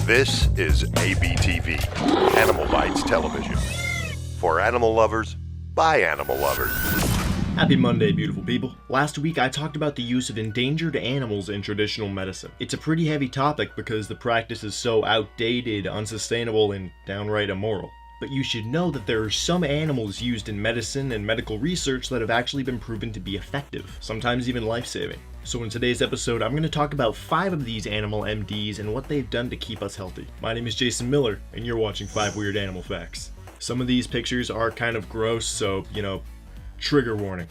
This is ABTV, Animal Bites Television. For animal lovers, by animal lovers. Happy Monday, beautiful people. Last week I talked about the use of endangered animals in traditional medicine. It's a pretty heavy topic because the practice is so outdated, unsustainable, and downright immoral. But you should know that there are some animals used in medicine and medical research that have actually been proven to be effective, sometimes even life-saving. So in today's episode, I'm going to talk about 5 of these animal MDs and what they've done to keep us healthy. My name is Jason Miller, and you're watching 5 Weird Animal Facts. Some of these pictures are kind of gross, so, trigger warning.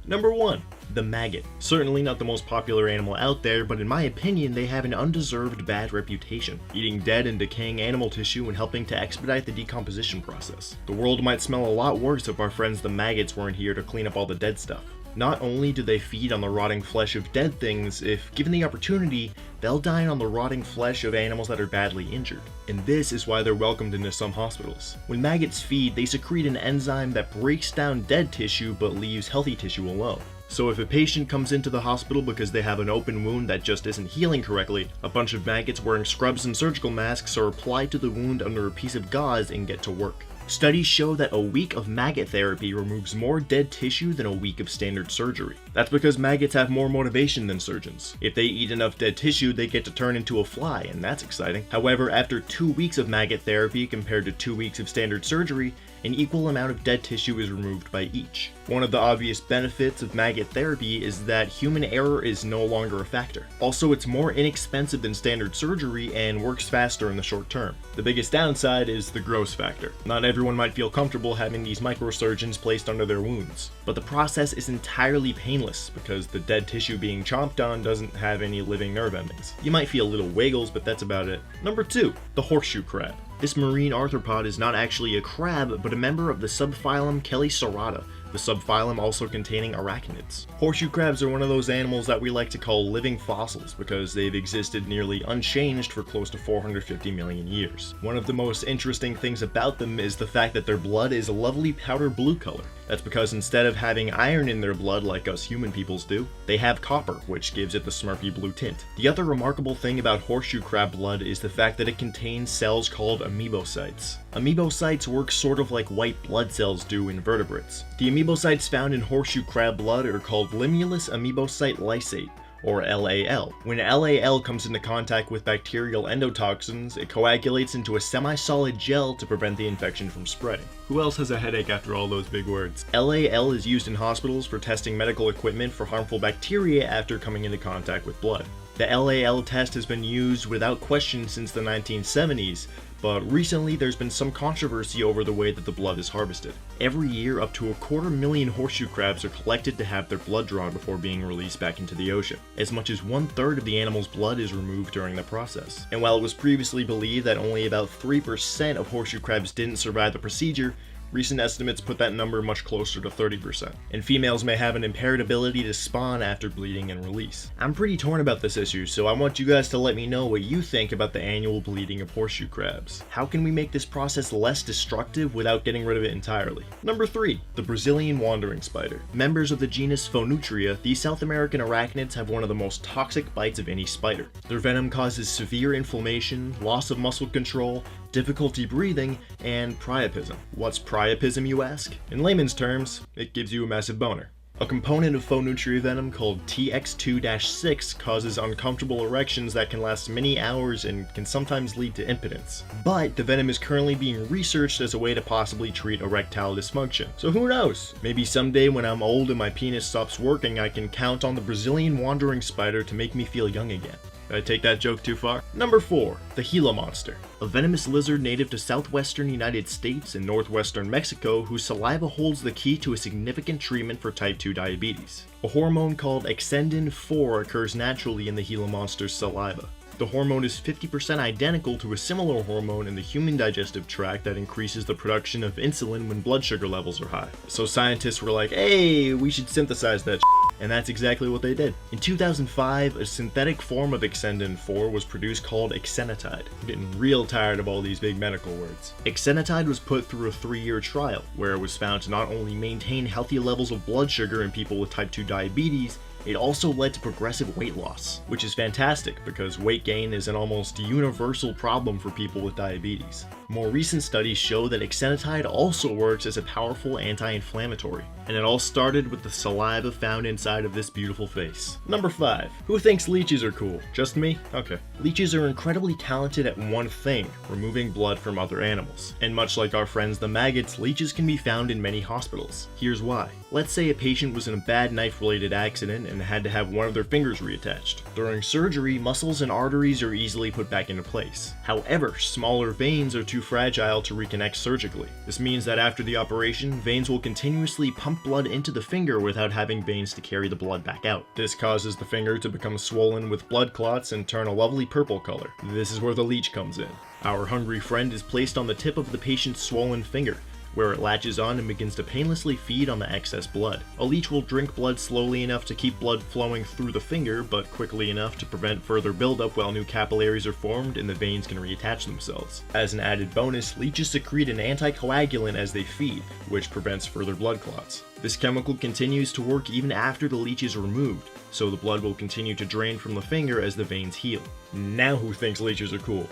Number 1, the maggot. Certainly not the most popular animal out there, but in my opinion, they have an undeserved bad reputation, eating dead and decaying animal tissue and helping to expedite the decomposition process. The world might smell a lot worse if our friends the maggots weren't here to clean up all the dead stuff. Not only do they feed on the rotting flesh of dead things, if given the opportunity, they'll dine on the rotting flesh of animals that are badly injured. And this is why they're welcomed into some hospitals. When maggots feed, they secrete an enzyme that breaks down dead tissue but leaves healthy tissue alone. So if a patient comes into the hospital because they have an open wound that just isn't healing correctly, a bunch of maggots wearing scrubs and surgical masks are applied to the wound under a piece of gauze and get to work. Studies show that a week of maggot therapy removes more dead tissue than a week of standard surgery. That's because maggots have more motivation than surgeons. If they eat enough dead tissue, they get to turn into a fly, and that's exciting. However, after 2 weeks of maggot therapy compared to 2 weeks of standard surgery, an equal amount of dead tissue is removed by each. One of the obvious benefits of maggot therapy is that human error is no longer a factor. Also, it's more inexpensive than standard surgery and works faster in the short term. The biggest downside is the gross factor. Not everyone might feel comfortable having these microsurgeons placed under their wounds, but the process is entirely painless because the dead tissue being chomped on doesn't have any living nerve endings. You might feel little wiggles, but that's about it. Number 2, the horseshoe crab. This marine arthropod is not actually a crab, but a member of the subphylum Chelicerata, the subphylum also containing arachnids. Horseshoe crabs are one of those animals that we like to call living fossils because they've existed nearly unchanged for close to 450 million years. One of the most interesting things about them is the fact that their blood is a lovely powder blue color. That's because instead of having iron in their blood like us human peoples do, they have copper, which gives it the Smurfy blue tint. The other remarkable thing about horseshoe crab blood is the fact that it contains cells called amoebocytes. Amoebocytes work sort of like white blood cells do in vertebrates. The amoebocytes found in horseshoe crab blood are called Limulus amoebocyte lysate, or LAL. When LAL comes into contact with bacterial endotoxins, it coagulates into a semi-solid gel to prevent the infection from spreading. Who else has a headache after all those big words? LAL is used in hospitals for testing medical equipment for harmful bacteria after coming into contact with blood. The LAL test has been used without question since the 1970s, but recently there's been some controversy over the way that the blood is harvested. Every year, up to 250,000 horseshoe crabs are collected to have their blood drawn before being released back into the ocean. As much as 1/3 of the animal's blood is removed during the process. And while it was previously believed that only about 3% of horseshoe crabs didn't survive the procedure, recent estimates put that number much closer to 30%. And females may have an impaired ability to spawn after bleeding and release. I'm pretty torn about this issue, so I want you guys to let me know what you think about the annual bleeding of horseshoe crabs. How can we make this process less destructive without getting rid of it entirely? Number 3, the Brazilian wandering spider. Members of the genus Phonutria, these South American arachnids have one of the most toxic bites of any spider. Their venom causes severe inflammation, loss of muscle control, difficulty breathing, and priapism. What's priapism, you ask? In layman's terms, it gives you a massive boner. A component of Phonutria venom called TX2-6 causes uncomfortable erections that can last many hours and can sometimes lead to impotence. But the venom is currently being researched as a way to possibly treat erectile dysfunction. So who knows? Maybe someday when I'm old and my penis stops working, I can count on the Brazilian wandering spider to make me feel young again. Did I take that joke too far? Number 4, the Gila monster. A venomous lizard native to southwestern United States and northwestern Mexico whose saliva holds the key to a significant treatment for type 2 diabetes. A hormone called Exendin-4 occurs naturally in the Gila monster's saliva. The hormone is 50% identical to a similar hormone in the human digestive tract that increases the production of insulin when blood sugar levels are high. So scientists were like, hey, we should synthesize that and that's exactly what they did. In 2005, a synthetic form of Exendin-4 was produced called exenatide. I'm getting real tired of all these big medical words. Exenatide was put through a 3-year trial, where it was found to not only maintain healthy levels of blood sugar in people with type 2 diabetes, It also led to progressive weight loss, which is fantastic because weight gain is an almost universal problem for people with diabetes. More recent studies show that exenatide also works as a powerful anti-inflammatory, and it all started with the saliva found inside of this beautiful face. Number 5. Who thinks leeches are cool? Just me? Okay. Leeches are incredibly talented at one thing, removing blood from other animals. And much like our friends the maggots, leeches can be found in many hospitals. Here's why. Let's say a patient was in a bad knife-related accident and had to have one of their fingers reattached. During surgery, muscles and arteries are easily put back into place. However, smaller veins are too fragile to reconnect surgically. This means that after the operation, veins will continuously pump blood into the finger without having veins to carry the blood back out. This causes the finger to become swollen with blood clots and turn a lovely purple color. This is where the leech comes in. Our hungry friend is placed on the tip of the patient's swollen finger, where it latches on and begins to painlessly feed on the excess blood. A leech will drink blood slowly enough to keep blood flowing through the finger, but quickly enough to prevent further buildup while new capillaries are formed and the veins can reattach themselves. As an added bonus, leeches secrete an anticoagulant as they feed, which prevents further blood clots. This chemical continues to work even after the leech is removed, so the blood will continue to drain from the finger as the veins heal. Now who thinks leeches are cool?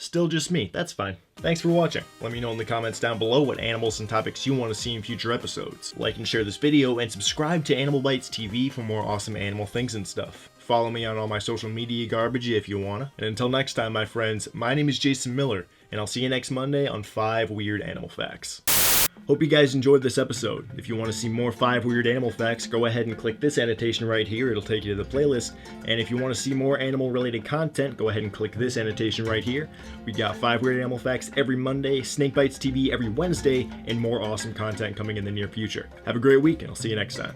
Still just me, that's fine. Thanks for watching. Let me know in the comments down below what animals and topics you want to see in future episodes. Like and share this video, and subscribe to Animal Bites TV for more awesome animal things and stuff. Follow me on all my social media garbage if you wanna. And until next time, my friends, my name is Jason Miller, and I'll see you next Monday on 5 Weird Animal Facts. Hope you guys enjoyed this episode. If you want to see more 5 Weird Animal Facts, go ahead and click this annotation right here. It'll take you to the playlist. And if you want to see more animal-related content, go ahead and click this annotation right here. We got 5 Weird Animal Facts every Monday, Snake Bites TV every Wednesday, and more awesome content coming in the near future. Have a great week, and I'll see you next time.